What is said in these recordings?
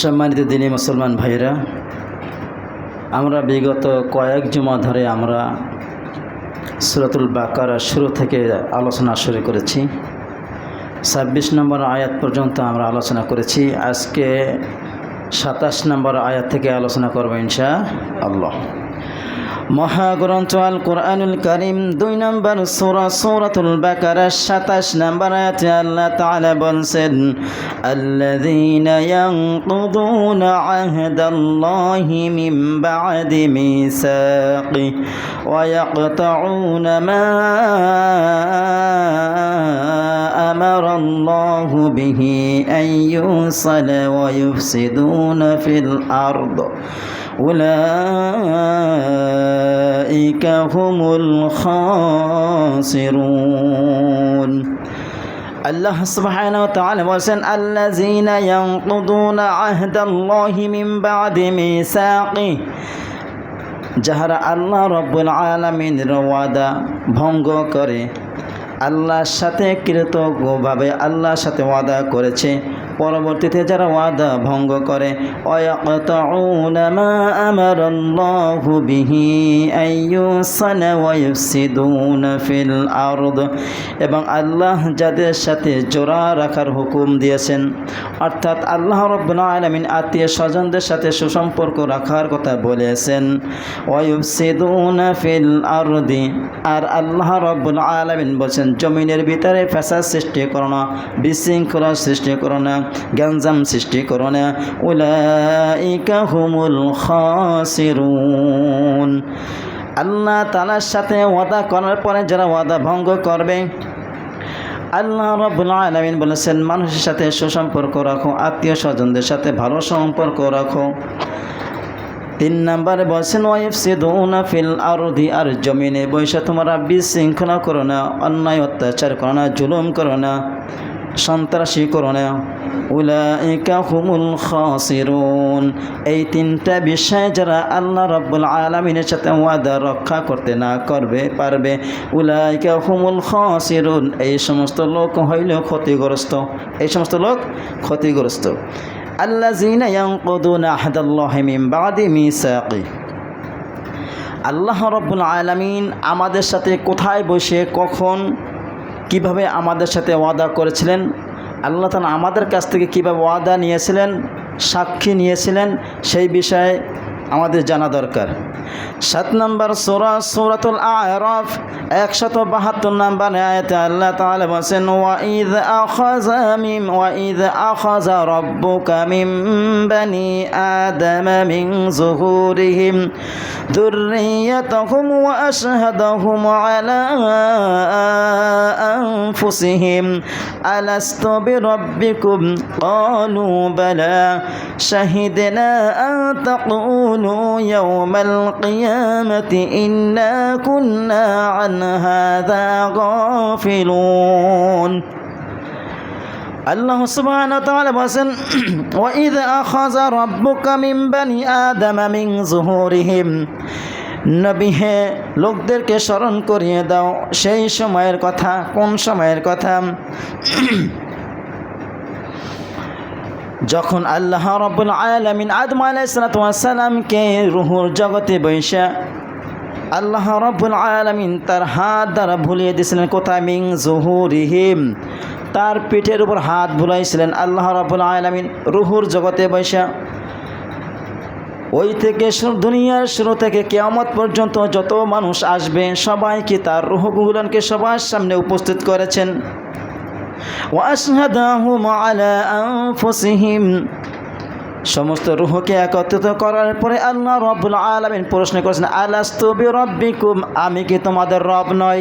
সম্মানিত দিনী মুসলমান ভাইরা, আমরা বিগত কয়েক জুমা ধরে আমরা সূরাতুল বাকারা শুরু থেকে আলোচনা শুরু করেছি। 26 নম্বর আয়াত পর্যন্ত আমরা আলোচনা করেছি। আজকে 27 নম্বর আয়াত থেকে আলোচনা করব ইনশাআল্লাহ। মহাগ্রন্থ আল কোরআনুল কারীম 2 নম্বর সূরা সূরাতুল বাকারা 27 নম্বর আয়াতে আল্লাহ তাআলা বলেন, আল্লাযীনা ইয়ানকুদুনা আহদাল্লাহি মিন বা'দি মিসাকিহি ওয়া ইয়াকতাউনা মা আমারাল্লাহু বিহি আন ইউসালা ওয়া ইউফসিদুনা ফিল আরদ উলাইকা হুমুল খাসিরুন। আল্লাহ সুবহানাহু ওয়া তাআলা বলেন, আল্লাযীনা ইয়ানকুদুনা আহদাল্লাহি মিন বা'দি মিসাকিহি, যাহারা আল্লাহ রাব্বুল আলামিনের ওয়াদা ভঙ্গ করে, আল্লাহর সাথে কৃতজ্ঞভাবে আল্লাহর সাথে ওয়াদা করেছে, পরবর্তীতে যারা ওয়াদা ভঙ্গ করে, ওয়ায়াকতাউনা মা আমারাল্লাহু বিহি আন ইউসালা ওয়া ইউফসিদুনা ফিল আরদ, এবং আল্লাহ যাদের সাথে জোড়া রাখার হুকুম দিয়েছেন, অর্থাৎ আল্লাহ রাব্বুল আলামিন আত্মীয় স্বজনদের সাথে সুসম্পর্ক রাখার কথা বলেছেন, ওয়া ইউফসিদুনা ফিল আরদি, আর আল্লাহ রাব্বুল আলামিন বলেছেন জমিনের ভিতরে ফাসাদ সৃষ্টি করো না, বিশৃঙ্খলা সৃষ্টি করো না, গঞ্জাম সৃষ্টি করো না। উলাইকা হুমুল খাসিরুন। আল্লাহ তাআলার সাথে ওয়াদা করার পরে যারা ওয়াদা ভঙ্গ করবে, আল্লাহ রাব্বুল আলামিন বলেছেন মানুষের সাথে সুসম্পর্ক রাখো, আত্মীয় স্বজনদের সাথে ভালো সম্পর্ক রাখো। 3 নম্বরে বলছেন ওয়াইফসিদুনা ফিল আরদি, আর জমিনে বসে তোমরা বিশৃঙ্খলা করো না, অন্যায় অত্যাচার করো না, জুলুম করো না, সন্ত্রাসী করো না। উলাইকা হুমুল খাসিরুন। এই 3টা বিষয় যারা আল্লাহ রাব্বুল আলামিনের সাথে ওয়াদা রক্ষা করতে না পারবে, উলাইকা হুমুল খাসিরুন, এই সমস্ত লোক হইল ক্ষতিগ্রস্ত, এই সমস্ত লোক ক্ষতিগ্রস্ত। আল্লাযীনা ইয়ানকুদুনা আহদাল্লাহি মিন বা'দি মিসাকিহি, আল্লাহ রাব্বুল আলামিন আমাদের সাথে কোথায় বসে কখন কিভাবে আমাদের সাথে ওয়াদা করেছিলেন, আল্লাহ তাআলা আমাদের কাছ থেকে কিভাবে ওয়াদা নিয়েছিলেন, সাক্ষী নিয়েছিলেন, সেই বিষয়ে আমাদের জানা দরকার। 7 নম্বর সূরা সূরাতুল আ'রাফ 172 নম্বর আয়াতে আল্লাহ তাআলা বলেন, ওয়া ইয আখাযা রাব্বুকা মিন বানি আদামা মিন যুহুরিহিম যুররিয়াতাহুম ওয়া আশহাদাহুম আলা আনফুসিহিম আলাস্তু বিরাব্বিকুম ক্বালু বালা শাহিদনা আন তাকুলু ইয়াওমাল কিয়ামাতি ইন্না কুন্না আন হাযা গাফিলুন। আল্লাহ সুবহানাহু ওয়া তাআলা বলেন, ওয়া ইয আখাযা রাব্বুকা মিন বানি আদামা মিন যুহুরিহিম, নবী হে লোকদেরকে স্মরণ করিয়ে দাও সেই সময়ের কথা। কোন সময়ের কথা? যখন আল্লাহ রাব্বুল আলামিন আদম আলাইহিস সালাতু ওয়াস সালামকে রূহুর জগতে বৈশা আল্লাহ রাব্বুল আলামিন তার হাত দ্বারা ভুলিয়ে দিয়েছিলেন কোথায়? মিন যুহুরিহিম, তার পিঠের উপর হাত ভুলাইছিলেন আল্লাহ রাব্বুল আলামিন রূহুর জগতে বৈশা। ওই থেকে দুনিয়ার শুরু থেকে কিয়ামত পর্যন্ত যত মানুষ আসবে সবাইকে তার রূহগুলোকে সবার সামনে উপস্থিত করেছেন। ওয়া আশহাদাহুম আলা আনফুসিহিম, সমস্ত রূহকে একত্রিত করার পরে আল্লাহ রাব্বুল আলামিন প্রশ্ন করেছেন, আলাস্তু বিরাব্বিকুম, আমি কি তোমাদের রব নই?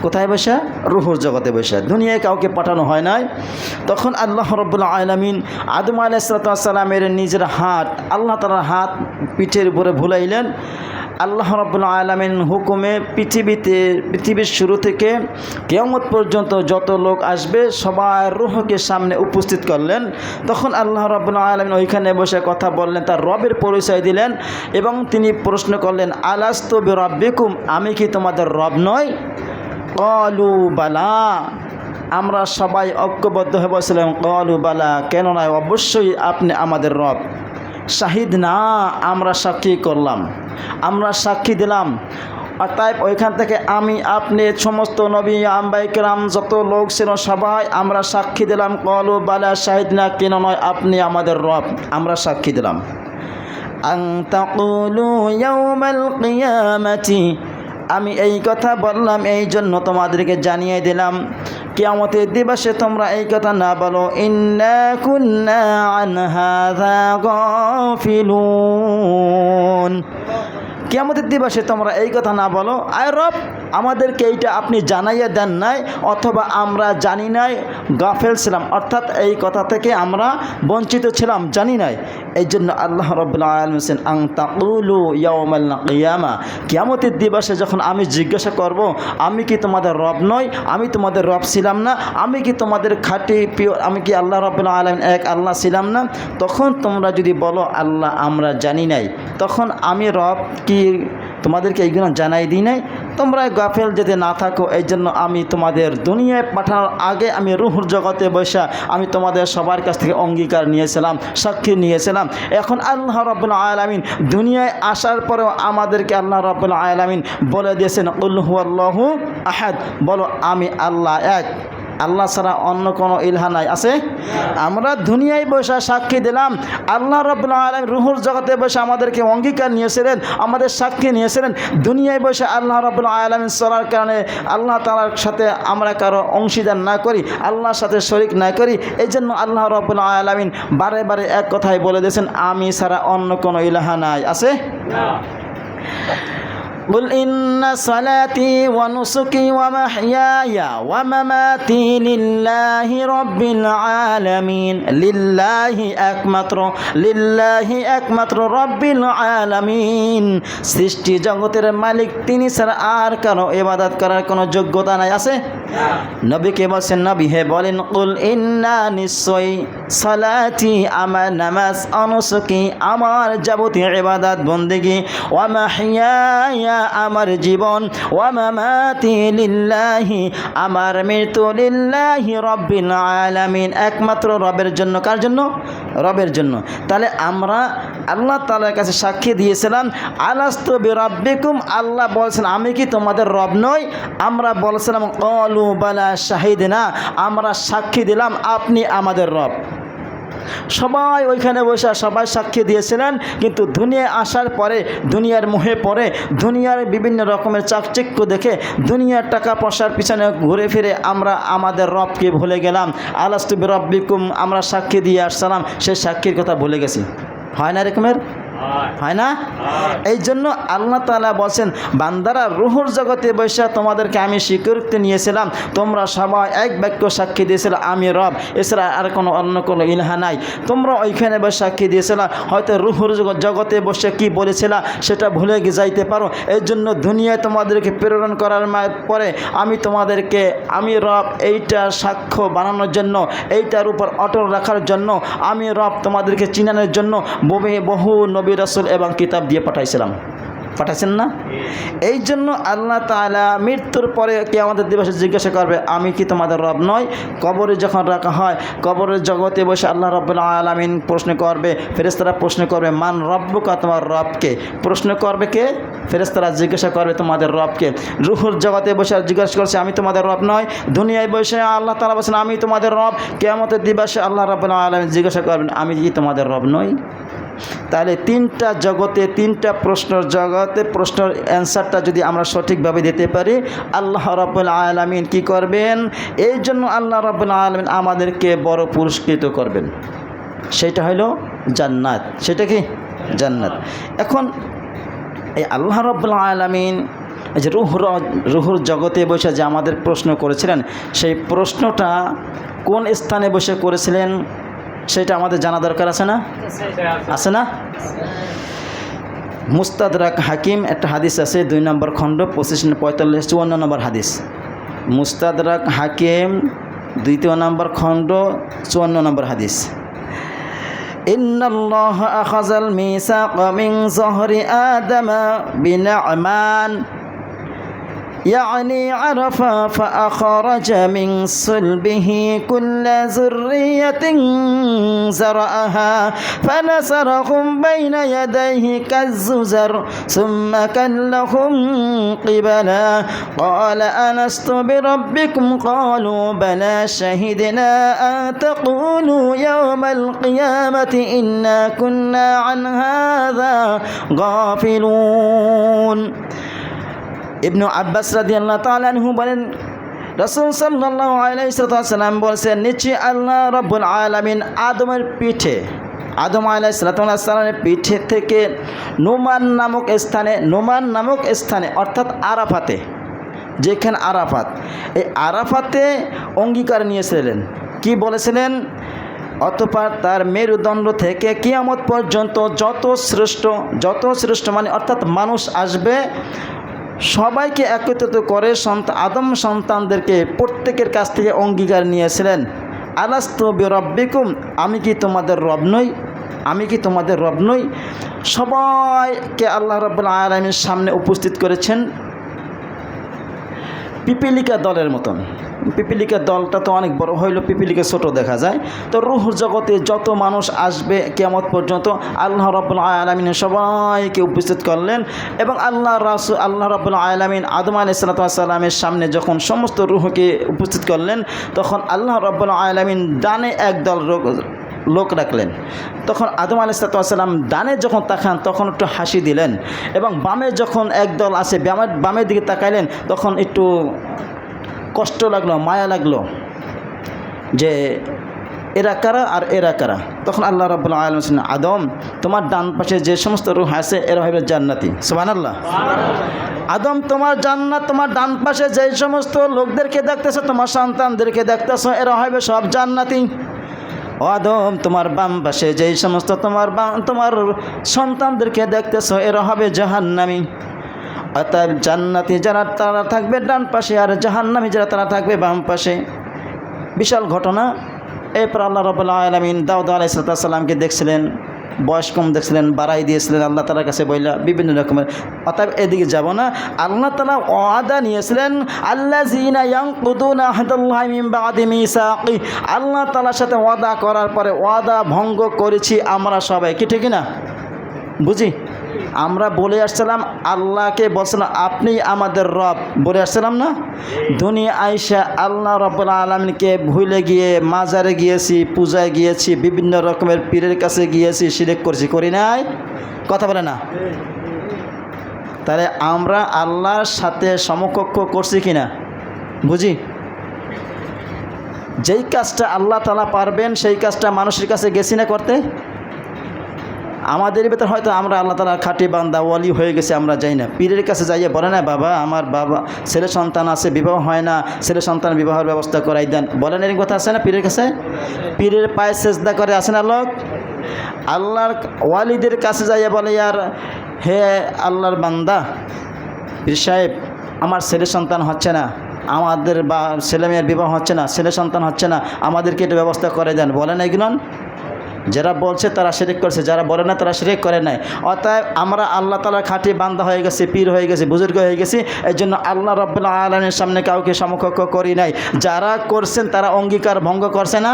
কোথায় বসে? রূহুর জগতে বসে, দুনিয়ায় কাউকে পাঠানো হয় নাই। তখন আল্লাহ রাব্বুল আলামিন আদম আলাইহিস সালামের নিজের হাত আল্লাহ তাআলার হাত পিঠের উপরে ভুলাইলেন। আল্লাহ রাব্বুল আলামিন হুকুমে পৃথিবীর শুরু থেকে কিয়ামত পর্যন্ত যত লোক আসবে সবার রূহকে সামনে উপস্থিত করলেন। তখন আল্লাহ রাব্বুল আলামিন ওইখানে বসে কথা বললেন, তার রবের পরিচয় দিলেন এবং তিনি প্রশ্ন করলেন, আলাস্তু বিরাব্বিকুম, আমি কি তোমাদের রব নই? ক্বালু বালা, আমরা সবাই ঐক্যবদ্ধ হয়ে বলছিলাম ক্বালু বালা, কেন নয়, অবশ্যই আপনি আমাদের রব। শাহিদ না, আমরা সাক্ষী করলাম, আমরা সাক্ষী দিলাম। অতএব ওইখান থেকে আমি, আপনি, সমস্ত নবী, আম্বিয়া কিরাম, যত লোক ছিল সবাই আমরা সাক্ষী দিলাম ক্বালু বালা শাহিদ না, কেন নয়, আপনি আমাদের রব, আমরা সাক্ষী দিলাম। আন তাকুলু ইয়াউমাল কিয়ামাতি, আমি এই কথা বললাম এই জন্য তোমাদেরকে জানিয়ে দিলাম, কিয়ামতের দিবসে তোমরা এই কথা না বলো ইন্না কুন্না আন হাযা গাফিলুন। কিয়ামতের দিবসে তোমরা এই কথা না বলো, আয় রব আমাদেরকে এইটা আপনি জানাইয়া দেন নাই, অথবা আমরা জানি নাই, গাফেল ছিলাম, অর্থাৎ এই কথা থেকে আমরা বঞ্চিত ছিলাম, জানি নাই। এই জন্য আল্লাহ রাব্বুল আলামিন বলেন আন তাকুলু ইয়াউমাল কিয়ামা, কিয়ামতের দিবসে যখন আমি জিজ্ঞাসা করব আমি কি তোমাদের রব নই, আমি তোমাদের রব ছিলাম না, আমি কি তোমাদের খাঁটি পিওর, আমি কি আল্লাহ রাব্বুল আলামিন এক আল্লাহ ছিলাম না, তখন তোমরা যদি বলো আল্লাহ আমরা জানি নাই, তখন আমি রব কি তোমাদেরকে এইগুলো জানাই দিই নাই, তোমরা গাফেল যেতে না থাকো। এই জন্য আমি তোমাদের দুনিয়ায় পাঠানোর আগে আমি রুহুর জগতে বসা আমি তোমাদের সবার কাছ থেকে অঙ্গীকার নিয়েছিলাম, সাক্ষী নিয়েছিলাম। এখন আল্লাহ রাব্বুল আলামিন দুনিয়ায় আসার পরেও আমাদেরকে আল্লাহ রাব্বুল আলামিন বলে দিয়েছেন কুল হুয়াল্লাহু আহাদ, বলো আমি আল্লাহ এক, আল্লাহ ছাড়া অন্য কোনো ইলাহ নাই, আছে? আমরা দুনিয়ায় বসে সাক্ষী দিলাম, আল্লাহ রাব্বুল আলামিন রুহুর জগতে বসে আমাদেরকে অঙ্গীকার নিয়েছিলেন, আমাদের সাক্ষী নিয়েছিলেন। দুনিয়ায় বসে আল্লাহ রাব্বুল আলামিন চলার কারণে আল্লাহ তাআলার সাথে আমরা কারো অংশীদার না করি, আল্লাহর সাথে শরীক না করি। এই জন্য আল্লাহ রাব্বুল আলামিন বারে বারে এক কথাই বলে দিয়েছেন আমি ছাড়া অন্য কোনো ইলাহ নাই, আছে? قل إن صلاتي ونسكي ومحياي ومماتي لله رب العالمين, লিল্লাহি একমাত্র রব্বিল আলামিন, সৃষ্টি জগতের মালিক তিনি ছাড়া আর কারো ইবাদত করার কোনো যোগ্যতা নাই, আছে? নবীকে বলছেন, নবী হে বলেন কুল ইন্না, নিশ্চয়ই, সালাতি আমার নামাজ, অনুসুকি আমার যাবতীয় ইবাদত বন্দেগী, ওয়া মাহইয়া আমার জীবন, ওয়া মামাতি লিল্লাহি আমার মৃত্যু, লিল্লাহি রব্বিল আলামিন একমাত্র রবের জন্য। কার জন্য? রবের জন্য। তাহলে আমরা আল্লাহ তাআলার কাছে সাক্ষী দিয়েছিলাম আলাস্তু বিরাব্বিকুম, আল্লাহ বলছেন আমি কি তোমাদের রব নই? আমরা বলছিলাম ক্বালু বালা শাহিদনা, আমরা সাক্ষী দিলাম আপনি আমাদের রব। সবাই ওইখানে বসে সবাই সাক্ষী দিয়েছিলেন, কিন্তু দুনিয়ায় আসার পরে, দুনিয়ার মোহে পড়ে, দুনিয়ার বিভিন্ন রকমের চাকচিক্য দেখে, দুনিয়ার টাকা পয়সার পিছনে ঘুরে ফিরে আমরা আমাদের রবকে ভুলে গেলাম। আলাস্তু বিরাব্বিকুম আমরা সাক্ষী দিয়ে আসছিলাম, সেই সাক্ষীর কথা ভুলে গেছি। হয় না এরকমের? হয় না? এই জন্য আল্লাহ তাআলা বলছেন বান্দারা রুহুর জগতে বসে তোমাদেরকে আমি স্বীকৃতি নিয়েছিলাম, তোমরা সবাই এক বাক্য সাক্ষী দিয়েছিল আমি রব, এছাড়া আর কোনো অন্য কোনো ইলাহা নাই। তোমরা ওইখানে বসে সাক্ষী দিয়েছিলা, হয়তো রুহুর জগতে বসে কি বলেছিলা সেটা ভুলে যাইতে পারো। এই জন্য দুনিয়ায় তোমাদেরকে প্রেরণ করার পরে আমি তোমাদেরকে আমি রব এইটা সাক্ষ্য বানানোর জন্য, এইটার উপর অটল রাখার জন্য, আমি রব তোমাদেরকে চিনানোর জন্য বহু নবী রাসূল এবং কিতাব দিয়ে পাঠাইছেন না? এই জন্য আল্লাহ তাআলা মৃত্যুর পরে কিয়ামতের দিবসে জিজ্ঞাসা করবে আমি কি তোমাদের রব নই? কবরে যখন রাখা হয়, কবরের জগতে বসে আল্লাহ রাব্বুল আলামিন প্রশ্ন করবে, ফেরেশতারা প্রশ্ন করবে মান রব্বুকা, তোমার রবকে প্রশ্ন করবে কে? ফেরেশতারা জিজ্ঞাসা করবে তোমাদের রবকে। রুহুর জগতে বসে জিজ্ঞাসা করছে আমি তোমাদের রব নয়। দুনিয়ায় বসে আল্লাহ তাআলা বলেছেন আমি তোমাদের রব। কিয়ামতের দিবসে আল্লাহ রাব্বুল আলামিন জিজ্ঞাসা করবেন আমি কি তোমাদের রব নই? তাহলে তিনটা জগতে, তিনটা প্রশ্নের অ্যান্সারটা যদি আমরা সঠিকভাবে দিতে পারি আল্লাহ রাব্বুল আলামিন কি করবেন? এই জন্য আল্লাহ রাব্বুল আলামিন আমাদেরকে বড় পুরস্কৃত করবেন, সেটা হলো জান্নাত। সেটা কি? জান্নাত। এখন এই আল্লাহ রাব্বুল আলামিন এই যে রুহুর জগতে বসে যে আমাদের প্রশ্ন করেছিলেন, সেই প্রশ্নটা কোন স্থানে বসে করেছিলেন সেটা আমাদের জানা দরকার, আছে না? আছে না? মুস্তাদরাক হাকিম একটা হাদিস আছে, 2 নম্বর খণ্ড 25-45-54 নম্বর হাদিস। মুস্তাদরাক হাকিম 2 নম্বর খণ্ড 54 নম্বর হাদিস। ইন্নাল্লাহ আখাযাল মিসাক মিন যহরি আদম বিনি'মান يعني عرف فأخرج من صلبه كل ذرية زرعها فنصرهم بين يديه كالزجر ثم كلهم قبلا قال ألست بربكم قالوا بلى شهدنا أن تقولوا يوم القيامة إنا كنا عن هذا غافلون ইবনু আব্বাস রাদিয়াল্লাহু তাআলা আনহু বলেন রাসূল সাল্লাল্লাহু আলাইহি ওয়াসাল্লাম বলেছেন নিশ্চয়ই আল্লাহ রাব্বুল আলামিন আদম আলাইহিস সালামের পিঠে থেকে নুমান নামক স্থানে অর্থাৎ আরাফাতে, যেখানে আরাফাত, এই আরাফাতে অঙ্গীকার নিয়েছিলেন। কি বলেছিলেন? অতঃপর তার মেরুদণ্ড থেকে কিয়ামত পর্যন্ত যত শ্রেষ্ঠ মানে অর্থাৎ মানুষ আসবে সবাইকে একত্রিত করে আদম সন্তানদেরকে প্রত্যেকের কাছ থেকে অঙ্গীকার নিয়েছিলেন, আলাস্তু বিরব্বিকুম, আমি কি তোমাদের রব নই? সবাইকে আল্লাহ রাব্বুল আলামিনের সামনে উপস্থিত করেছেন পিপিলিকা দলের মতন। পিপিলিকা দলটা তো অনেক বড় হইল, পিপিলিকা ছোট দেখা যায়। তো রূহ জগতে যত মানুষ আসবে কিয়ামত পর্যন্ত আল্লাহ রাব্বুল আলামিন সবাইকে উপস্থিত করলেন এবং আল্লাহ রাব্বুল আলামিন আদম আলাইহিস সালামের সামনে যখন সমস্ত রূহকে উপস্থিত করলেন তখন আল্লাহ রাব্বুল আলামিন ডানে একদল লোক রাখলেন। তখন আদম আলাইহিস সালাম ডানে যখন তাকান তখন একটু হাসি দিলেন এবং বামে যখন একদল আছে বামের দিকে তাকাইলেন তখন একটু কষ্ট লাগলো, মায়া লাগলো যে এরা কারা আর এরা কারা। তখন আল্লাহ রাব্বুল আলামিন আদম, তোমার ডান পাশে যে সমস্ত রূহ আছে এরা হবে জান্নাতি। সুবহানাল্লাহ। আদম, তোমার জান্নাত, তোমার ডান পাশে যে সমস্ত লোকদেরকে দেখতেছো, তোমার সন্তানদেরকে দেখতেছো, এরা হবে সব জান্নাতি। ও আদম, তোমার বাম পাশে যেই সমস্ত তোমার সন্তানদেরকে দেখতেছো এরা হবে জাহান্নামী। অর্থাৎ জান্নাতি যারা তারা থাকবে ডান পাশে আর জাহান্নামী যারা তারা থাকবে বাম পাশে। বিশাল ঘটনা। এরপর আল্লাহ রাব্বুল আলামিন দাউদ আলাইহিস সালামকে দেখছিলেন, বয়স কম দেখছিলেন, বাড়াই দিয়েছিলেন আল্লাহ তাআলার কাছে বইলা বিভিন্ন রকমের। অতএব এদিকে যাব না। আল্লাহ তাআলা ওয়াদা নিয়েছিলেন আল্লাযীনা ইয়ানকুদুনা আহদাল্লাহি মিন বাদি মিসাকি, আল্লাহ তাআলার সাথে ওয়াদা করার পরে ওয়াদা ভঙ্গ করেছি আমরা সবাই। কি ঠিক না? বুঝি আমরা বলে আসছিলাম, আল্লাহকে বলছিলাম আপনি আমাদের রব বলে আসছিলাম না? দুনিয়া আইসা আল্লাহ রাব্বুল আলামিনকে ভুলে গিয়ে মাজারে গিয়েছি, পূজায় গিয়েছি, বিভিন্ন রকমের পীরের কাছে গিয়েছি, শিরক করছি, করি নাই? কথা বলে না? তাহলে আমরা আল্লাহর সাথে সমকক্ষ করছি কিনা বুঝি? যেই কাজটা আল্লাহ তাআলা পারবেন সেই কাজটা মানুষের কাছে গেছি না করতে। আমাদের ভেতর হয়তো আমরা আল্লাহ তাআলার খাঁটি বান্দা ওয়ালি হয়ে গেছে, আমরা যাই না পীরের কাছে যাইয়ে বলে না, বাবা আমার ছেলে সন্তান আছে, বিবাহ হয় না, ছেলে সন্তান বিবাহের ব্যবস্থা করাই দেন, বলেন এরকম কথা আছে না পীরের কাছে? পীরের পায়ে সেজদা করে আছে না লোক? আল্লাহর ওয়ালিদের কাছে যাইয়ে বলে, আর হে আল্লাহর বান্দা পীর সাহেব, আমার ছেলে সন্তান হচ্ছে না, আমাদের ছেলে মেয়ের বিবাহ হচ্ছে না, ছেলে সন্তান হচ্ছে না, আমাদেরকে এটা ব্যবস্থা করে দেন, বলেন এগুলো? যারা বলছে তারা শিরক করছে, যারা বলে না তারা শিরক করে নাই। অতএব আমরা আল্লাহ তাআলার খাঁটি বান্দা হয়ে গেছি, পীর হয়ে গেছি, বুজুর্গ হয়ে গেছি, এই জন্য আল্লাহ রাব্বুল আলামিনের সামনে কাউকে সমকক্ষ করি নাই। যারা করছেন তারা অঙ্গীকার ভঙ্গ করছে না?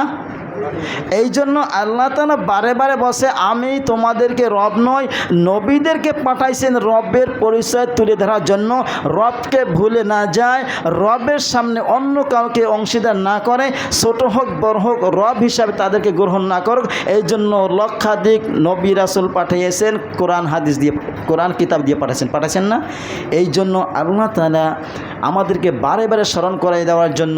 এই জন্য আল্লাহ তাআলা বারে বারে বসে, আমি তোমাদেরকে রব নই, নবীদেরকে পাঠাইছেন রবের পরিচয় তুলে ধরার জন্য, রবকে ভুলে না যায়, রবের সামনে অন্য কাউকে অংশীদার না করে, ছোট হোক বড় হোক রব হিসাবে তাদেরকে গ্রহণ না করুক। এই জন্য লক্ষাধিক নবী রাসূল পাঠিয়েছেন, কোরআন হাদিস দিয়ে, কোরআন কিতাব দিয়ে পাঠাইছেন না? এই জন্য আল্লাহ তাআলা আমাদেরকে বারে বারে স্মরণ করাই দেওয়ার জন্য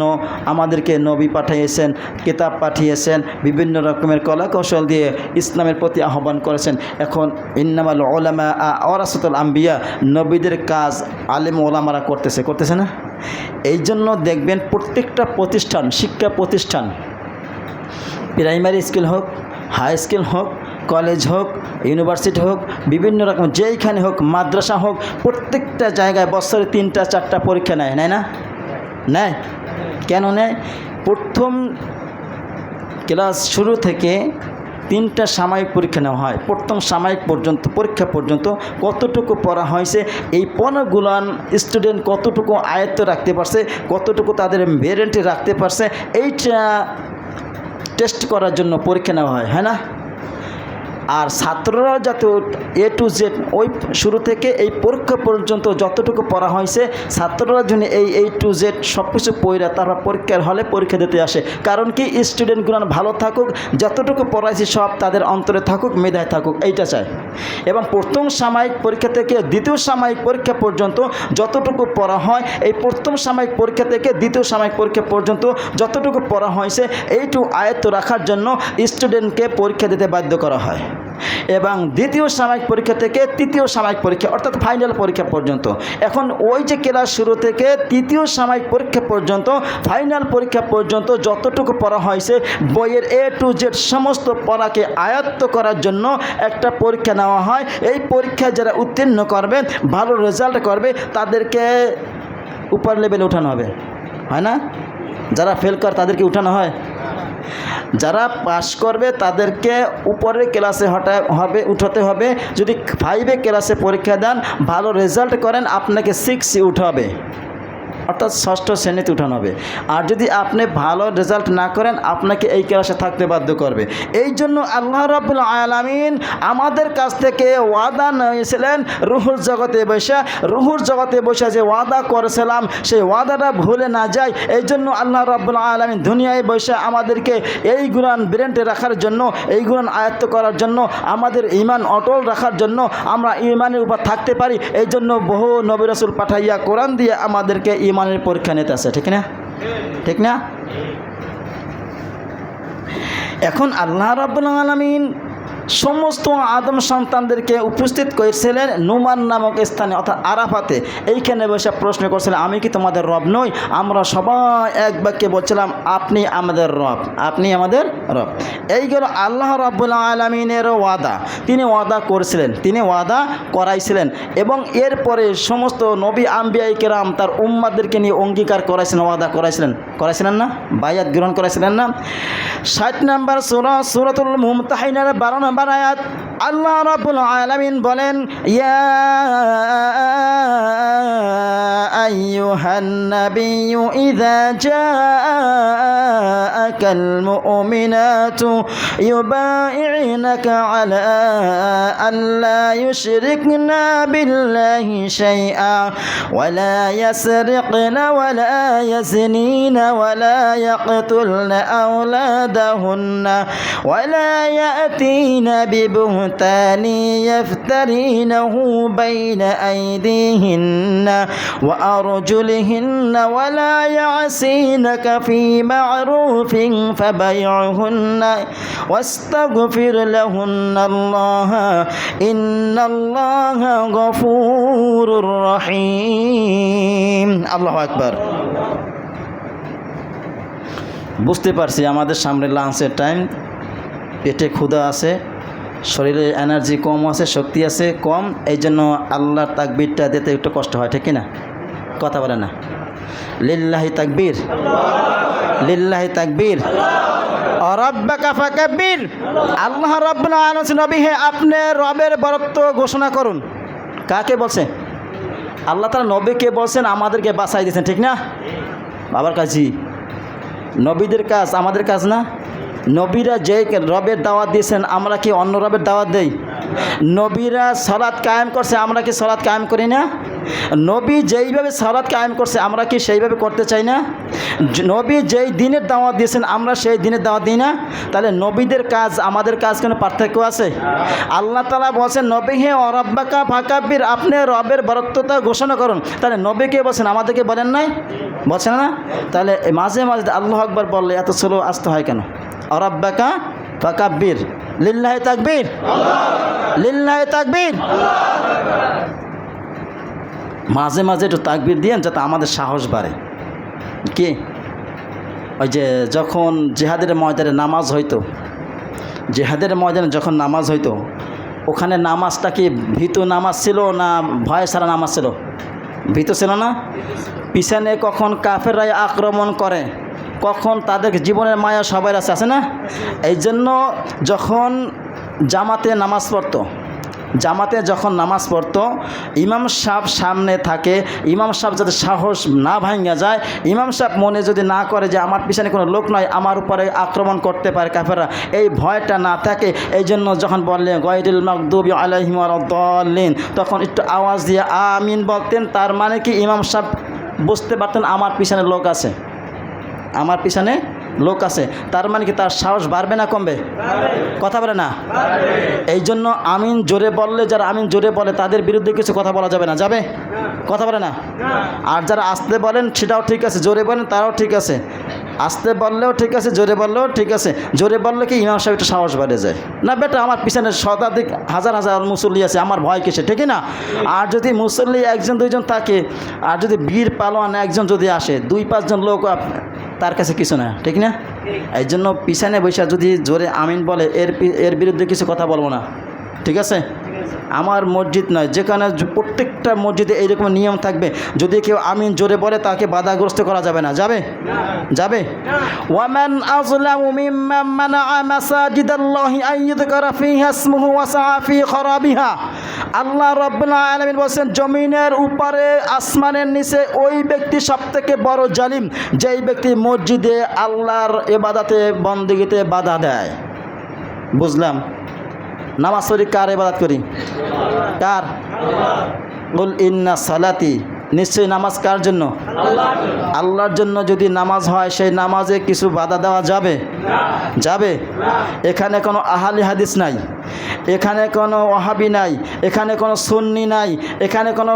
আমাদেরকে নবী পাঠিয়েছেন, কিতাব পাঠিয়েছেন, বিভিন্ন রকমের কলা কৌশল দিয়ে ইসলামের প্রতি আহ্বান করেছেন। এখন ইন্নামাল উলামা ওয়ারাসাতুল আম্বিয়া, নবীদের কাজ আলেম ওলামারা করতেছে না? এই জন্য দেখবেন প্রত্যেকটা প্রতিষ্ঠান, শিক্ষা প্রতিষ্ঠান, প্রাইমারি স্কুল হোক, হাই স্কুল হোক, কলেজ হোক, ইউনিভার্সিটি হোক, বিভিন্ন রকম যেইখানে হোক, মাদ্রাসা হোক, প্রত্যেকটা জায়গায় বছরে 3-4টা পরীক্ষা নেয় না? নেয়। কেন নেয়? প্রথম ক্লাস শুরু থেকে 3টা সাময়িক পরীক্ষা নেওয়া হয়। প্রথম সাময়িক পর্যন্ত পরীক্ষা পর্যন্ত কতটুকু পড়া হয়েছে, এই পড়াগুলান স্টুডেন্ট কতটুকু আয়ত্ত রাখতে পারছে, কতটুকু তাদের ব্রেনে রাখতে পারছে, এইটা টেস্ট করার জন্য পরীক্ষা নেওয়া হয়, হ্যাঁ না? আর ছাত্ররা যাতে A to Z ওই শুরু থেকে এই পরীক্ষা পর্যন্ত যতটুকু পড়া হয়েছে ছাত্ররা জন্য এই A to Z সব কিছু পড়া তারপর পরীক্ষার হলে পরীক্ষা দিতে আসে। কারণ কি স্টুডেন্টগুলো ভালো থাকুক, যতটুকু পড়াইছি সব তাদের অন্তরে থাকুক, মেধায় থাকুক, এইটা চায়। এবং প্রথম সাময়িক পরীক্ষা থেকে দ্বিতীয় সাময়িক পরীক্ষা পর্যন্ত যতটুকু পড়া হয়, এই প্রথম সাময়িক পরীক্ষা থেকে দ্বিতীয় সাময়িক পরীক্ষা পর্যন্ত যতটুকু পড়া হয়েছে এইটুকু আয়ত্ত রাখার জন্য স্টুডেন্টকে পরীক্ষা দিতে বাধ্য করা হয়। এবং দ্বিতীয় সাময়িক পরীক্ষা থেকে তৃতীয় সাময়িক পরীক্ষা অর্থাৎ ফাইনাল পরীক্ষা পর্যন্ত, এখন ওই যে ক্লাস শুরু থেকে তৃতীয় সাময়িক পরীক্ষা পর্যন্ত ফাইনাল পরীক্ষা পর্যন্ত যতটুকু পড়া হয়েছে বইয়ের A to Z সমস্ত পড়াকে আয়ত্ত করার জন্য একটা পরীক্ষা নেওয়া হয়। এই পরীক্ষায় যারা উত্তীর্ণ করবে, ভালো রেজাল্ট করবে, তাদেরকে উপর লেভেলে উঠানো হবে, হয় না? যারা ফেল করে তাদেরকে উঠানো হয়, যারা পাস করবে তাদেরকে উপরের ক্লাসে উঠাতে হবে। যদি 5 ক্লাসে পরীক্ষা দেন, ভালো রেজাল্ট করেন, আপনাকে 6 উঠাবে, অর্থাৎ 6ষ্ঠ শ্রেণীতে উঠানো হবে। আর যদি আপনি ভালো রেজাল্ট না করেন আপনাকে এই ক্লাসে থাকতে বাধ্য করবে। এই জন্য আল্লাহ রাব্বুল আলামিন আমাদের কাছ থেকে ওয়াদা নিয়েছিলেন রুহুর জগতে বসে যে ওয়াদা করেছিলাম সেই ওয়াদাটা ভুলে না যায়। এই জন্য আল্লাহ রাব্বুল আলামিন দুনিয়ায় বসে আমাদেরকে এই গুণান ব্রেনে রাখার জন্য, এই গুণান আয়ত্ত করার জন্য, আমাদের ঈমান অটল রাখার জন্য, আমরা ঈমানের উপর থাকতে পারি। এই জন্য বহু নবী রাসূল পাঠাইয়া কোরআন দিয়ে আমাদেরকে ঈমানের পরীক্ষা নিতে আছে, ঠিক না? ঠিক না? এখন আল্লাহ রাব্বুল আলামিন সমস্ত আদম সন্তানদেরকে উপস্থিত করেছিলেন নুমান নামক স্থানে অর্থাৎ আরাফাতে। এইখানে বসে প্রশ্ন করছিলেন, আমি কি তোমাদের রব নই? আমরা সবাই এক বাক্যে বলছিলাম, আপনি আমাদের রব, আপনি আমাদের রব। এই গেল আল্লাহ রাব্বুল আলামিনের ওয়াদা। তিনি ওয়াদা করেছিলেন, তিনি ওয়াদা করাইছিলেন এবং এরপরে সমস্ত নবী আম্বিয়ায়ে কেরাম তার উম্মাদেরকে নিয়ে অঙ্গীকার করাইছিলেন, ওয়াদা করাইছিলেন না? বায়াত গ্রহণ করাইছিলেন না? 60 নম্বর সূরা সূরাতুল মুমতাহিনার 12 নম্বর আয়াত আল্লাহ রাব্বুল আলামিন বলেন, ইয়া আইয়ুহান নাবিয়্যু ইযা জাআকাল মুমিনাতু ইউবাই'নাকা আলা আল্লা ইউশরিকনা বিল্লাহি শাইআ ওয়া লা ইয়াসরিকনা ওয়া লা ইয়াজনিনা ওয়া লা ইয়াকতুলনা আওলাদাহুন্না ওয়া লা ইয়াতিনা ببهتان يفترينه بين أيديهن وأرجلهن ولا يعصينك في معروف فبايعهن واستغفر لهن الله إن الله غفور رحيم الله أكبر। বুঝতে পারছি আমাদের সামনে লাঞ্চের টাইম, পেটে ক্ষুধা আছে, শরীরে এনার্জি কম আছে, শক্তি আছে কম, এই জন্য আল্লাহর তাকবীরটা দিতে একটু কষ্ট হয়, ঠিক না? কথা বলে না, লিল্লাহি তাকবীর, লিল্লাহি তাকবীর, রাব্বাকা ফাকাব্বির। আল্লাহ রাব্বুল আলামিন নবী হে আপনি রবের বরত্ব ঘোষণা করুন। কাকে বলছে? আল্লাহ তাআলা নবীকে বলছেন, আমাদেরকে বাঁচাই দিয়েছেন, ঠিক না? বাবার কাজী নবীদের কাজ, আমাদের কাজ না? নবীরা যে রবের দাওয়াত দিয়েছেন আমরা কি অন্য রবের দাওয়াত দেই? নবীরা সালাত কায়েম করছে, আমরা কি সালাত কায়েম করি না? নবী যেইভাবে সালাত কায়েম করছে আমরা কি সেইভাবে করতে চাই না? নবী যেই দিনের দাওয়াত দিয়েছেন আমরা সেই দিনের দাওয়াত দিই না? তাহলে নবীদের কাজ আমাদের কাজ কোনো পার্থক্য আছে? আল্লাহ তাআলা বলছেন, নবী হে রাব্বাকা ফাকাব্বির, আপনি রবের বরত্বতা ঘোষণা করুন। তাহলে নবীকে বলছেন, আমাদেরকে বলেন নাই? বলছেন না? তাহলে মাঝে মাঝে আল্লাহু আকবার বললে এত স্লো আসতে হয় কেন? রাব্বাকা ফাকাব্বির, লিল্লাহি তাকবীর, লিল্লাহি তাকবীর। মাঝে মাঝে একটু তাকবীর দিয়েন যাতে আমাদের সাহস বাড়ে। কি ওই যে যখন জিহাদের ময়দানে নামাজ হইতো, জিহাদের ময়দানে যখন নামাজ হইতো ওখানে নামাজটা কি ভীত নামাজ ছিল না ভয় ছাড়া নামাজ ছিল? ভীত ছিল না? পিছনে কখন কাফেররা আক্রমণ করে কখন তাদের জীবনের মায়া সবার আছে না? এই জন্য যখন জামাতে যখন নামাজ পড়তো ইমাম সাহেব সামনে থাকে, ইমাম সাহেব যাতে সাহস না ভাঙা যায়, ইমাম সাহেব মনে যদি না করে যে আমার পিছনে কোনো লোক নয়, আমার উপরে আক্রমণ করতে পারে কাফেররা, এই ভয়টা না থাকে, এই জন্য যখন বললেন গায়রিল মাগদুবি আলাইহিম ওয়ালাদ-দাল্লিন, তখন একটু আওয়াজ দিয়ে আমিন বলতেন। তার মানে কি ইমাম সাহেব বুঝতে পারতেন আমার পিছনে লোক আছে, আমার পিছনে লোক আছে। তার মানে কি তার সাহস বাড়বে না কমবে? কথা বলে না? এই জন্য আমিন জোরে বললে, যারা আমিন জোরে বলে তাদের বিরুদ্ধে কিছু কথা বলা যাবে না, যাবে? কথা বলে না? আর যারা আসতে বলেন সেটাও ঠিক আছে, জোরে বলেন তারাও ঠিক আছে, আসতে বললেও ঠিক আছে, জোরে বললেও ঠিক আছে। জোরে বললে কি ইমাম সাহেব একটু সাহস বেড়ে যায়, না বেটা আমার পিছনে শতাধিক হাজার হাজার মুসল্লি আছে, আমার ভয় কিসে, ঠিক না? আর যদি মুসল্লি একজন দুইজন থাকে, আর যদি বীর পালোয়ান একজন যদি আসে, 2-5 জন লোক তার কাছে কিছু না, ঠিক না? এই জন্য পিছনে বৈশা যদি জোরে আমিন বলে এর বিরুদ্ধে কিছু কথা বলবো না, ঠিক আছে? আমার মসজিদ নয়, যেখানে প্রত্যেকটা মসজিদে এইরকম নিয়ম থাকবে, যদি কেউ আমিন জোরে বলে তাকে বাধাগ্রস্ত করা যাবে না, যাবে? যাবে? ওয়ামান আযলামু মিম্মান মানাআ মাসাজিদাল্লাহি আন ইযকারা ফিহা ইসমুহু ওয়া সাআ ফি খারাবিহা। আল্লাহ রাব্বুল আলামিন বলেন, জমিনের উপরে আসমানের নিচে ওই ব্যক্তি সবথেকে বড় জালিম, যেই ব্যক্তি মসজিদে আল্লাহর ইবাদতে বন্দেগীতে বাধা দেয়। বুঝলাম? নামাজ পড়ি কার ইবাদত করি? কার? কুল ইন্না সালাতি, নিশ্চয়ই নামাজ কার জন্য? আল্লাহর জন্য। যদি নামাজ হয় সেই নামাজে কিছু বাধা দেওয়া যাবে? যাবে? এখানে কোনো আহলি হাদিস নাই, এখানে কোনো ওয়াহাবি নাই, এখানে কোনো সুন্নি নাই, এখানে কোনো